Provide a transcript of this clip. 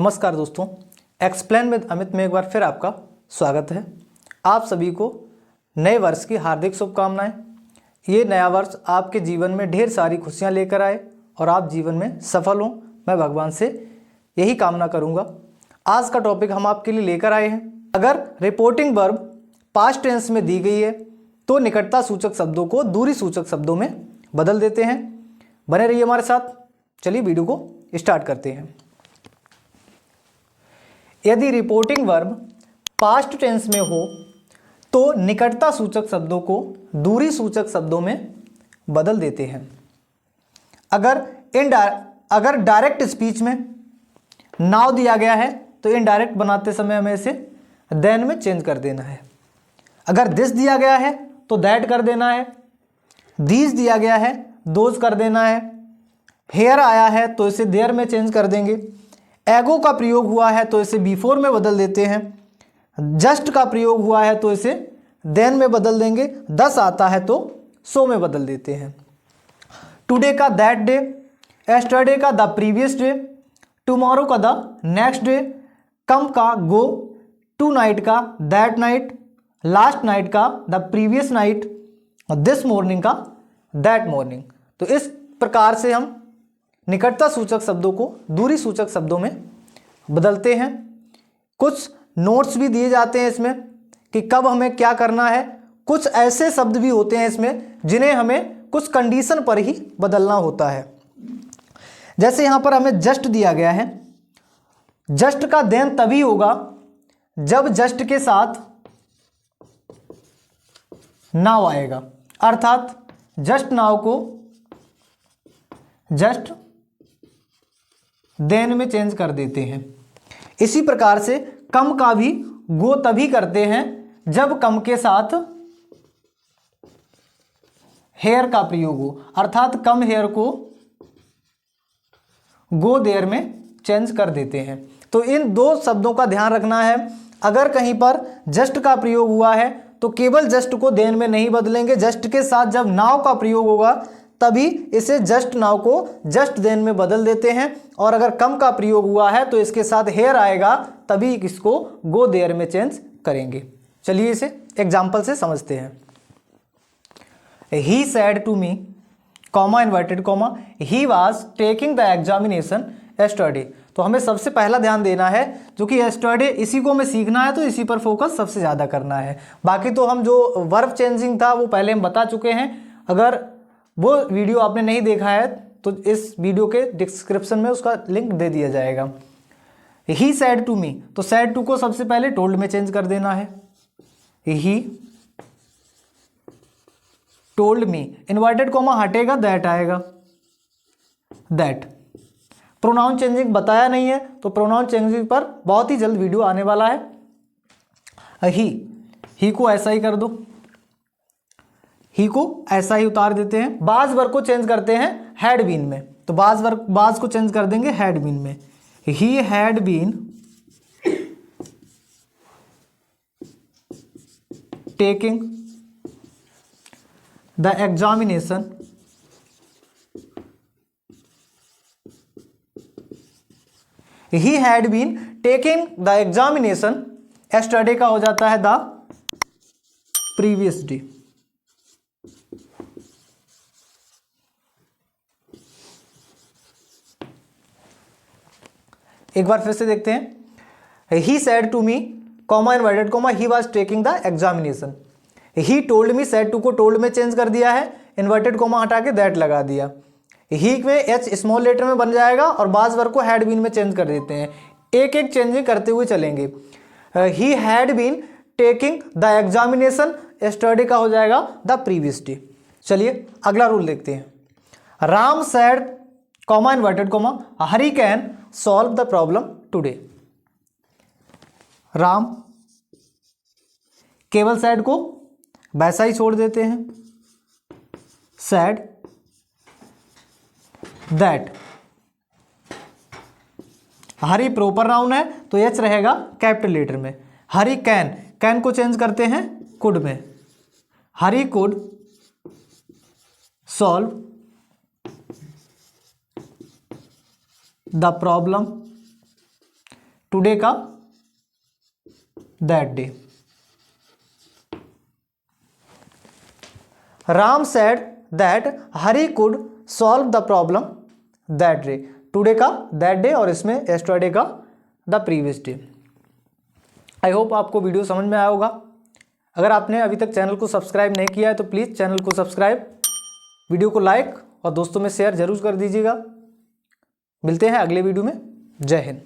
नमस्कार दोस्तों, explain with Amit में एक बार फिर आपका स्वागत है। आप सभी को नए वर्ष की हार्दिक शुभकामनाएं। ये नया वर्ष आपके जीवन में ढेर सारी खुशियां लेकर आए और आप जीवन में सफल हों, मैं भगवान से यही कामना करूंगा। आज का टॉपिक हम आपके लिए लेकर आए हैं। अगर रिपोर्टिंग वर्ब पास्ट टेंस में दी गई है तो निकटता सूचक शब्दों को दूरी सूचक शब्दों में बदल देते हैं। बने रहिए हमारे साथ। चलिए वीडियो को स्टार्ट करते हैं। यदि रिपोर्टिंग वर्ब पास्ट टेंस में हो तो निकटता सूचक शब्दों को दूरी सूचक शब्दों में बदल देते हैं। अगर डायरेक्ट स्पीच में नाउ दिया गया है तो इनडायरेक्ट बनाते समय हमें इसे देन में चेंज कर देना है। अगर दिस दिया गया है तो दैट कर देना है। दीज दिया गया है दोज कर देना है। हेयर आया है तो इसे देयर में चेंज कर देंगे। एगो का प्रयोग हुआ है तो इसे बिफोर में बदल देते हैं। जस्ट का प्रयोग हुआ है तो इसे देन में बदल देंगे। दस आता है तो सो में बदल देते हैं। टुडे का दैट डे, एस्टरडे का द प्रीवियस डे, टुमारो का द नेक्स्ट डे, कम का गो, टू नाइट का दैट नाइट, लास्ट नाइट का द प्रीवियस नाइट और दिस मॉर्निंग का दैट मॉर्निंग। तो इस प्रकार से हम निकटता सूचक शब्दों को दूरी सूचक शब्दों में बदलते हैं। कुछ नोट्स भी दिए जाते हैं इसमें कि कब हमें क्या करना है। कुछ ऐसे शब्द भी होते हैं इसमें जिन्हें हमें कुछ कंडीशन पर ही बदलना होता है। जैसे यहां पर हमें जस्ट दिया गया है। जस्ट का देन तभी होगा जब जस्ट के साथ नाउ आएगा, अर्थात जस्ट नाउ को जस्ट देन में चेंज कर देते हैं। इसी प्रकार से कम का भी गो तभी करते हैं जब कम के साथ हेयर का प्रयोग हो, अर्थात कम हेयर को गो देयर में चेंज कर देते हैं। तो इन दो शब्दों का ध्यान रखना है। अगर कहीं पर जस्ट का प्रयोग हुआ है तो केवल जस्ट को देन में नहीं बदलेंगे। जस्ट के साथ जब नाउ का प्रयोग होगा तभी इसे जस्ट नाउ को जस्ट देन में बदल देते हैं। और अगर कम का प्रयोग हुआ है तो इसके साथ हेयर आएगा तभी इसको गो देयर में चेंज करेंगे। चलिए इसे एग्जाम्पल से समझते हैं। He said to me, comma inverted comma, he was taking the examination yesterday. तो हमें सबसे पहला ध्यान देना है जो कि यस्टरडे, इसी को हमें सीखना है तो इसी पर फोकस सबसे ज़्यादा करना है। बाकी तो हम जो वर्ब चेंजिंग था वो पहले हम बता चुके हैं। अगर वो वीडियो आपने नहीं देखा है तो इस वीडियो के डिस्क्रिप्शन में उसका लिंक दे दिया जाएगा। ही सेड टू मी, तो सेड टू को सबसे पहले टोल्ड में चेंज कर देना है। ही टोल्ड मी, इन्वर्टेड कॉमा हटेगा, दैट आएगा, दैट। प्रोनाउन चेंजिंग बताया नहीं है तो प्रोनाउन चेंजिंग पर बहुत ही जल्द वीडियो आने वाला है। ही को ऐसा ही कर दो, ही को ऐसा ही उतार देते हैं। बाज वर्ग को चेंज करते हैं हैड बीन में, तो बाज को चेंज कर देंगे हैड बीन में। He had been taking the examination he had been taking the examination, yesterday का हो जाता है द प्रीवियस डे। एक बार फिर से देखते हैं। He said to me, comma inverted comma, he was taking the examination. He told me, said to को टोल्ड में चेंज कर दिया है, इन्वर्टेड कॉमा हटा के दैट लगा दिया। ही में एच स्मॉल लेटर में बन जाएगा और बाज वर्ग को हैड बीन में चेंज कर देते हैं। एक एक चेंजिंग करते हुए चलेंगे। He had been taking the examination, yesterday का हो जाएगा द प्रीवियस डे। चलिए अगला रूल देखते हैं। Ram said, comma inverted comma, Hari can solve the problem today. Ram, केवल सैड को वैसा ही छोड़ देते हैं, said that. Hari proper noun है तो एच रहेगा कैपिटल लेटर में। हरी कैन, कैन को चेंज करते हैं कुड में। Hari could solve the problem today का that day. Ram said that Hari could solve the problem that day. Today का दैट डे और इसमें यस्टरडे का the previous day. I hope आपको वीडियो समझ में आया होगा। अगर आपने अभी तक चैनल को सब्सक्राइब नहीं किया है तो प्लीज़ चैनल को सब्सक्राइब, वीडियो को लाइक और दोस्तों में शेयर जरूर कर दीजिएगा। मिलते हैं अगले वीडियो में। जय हिंद।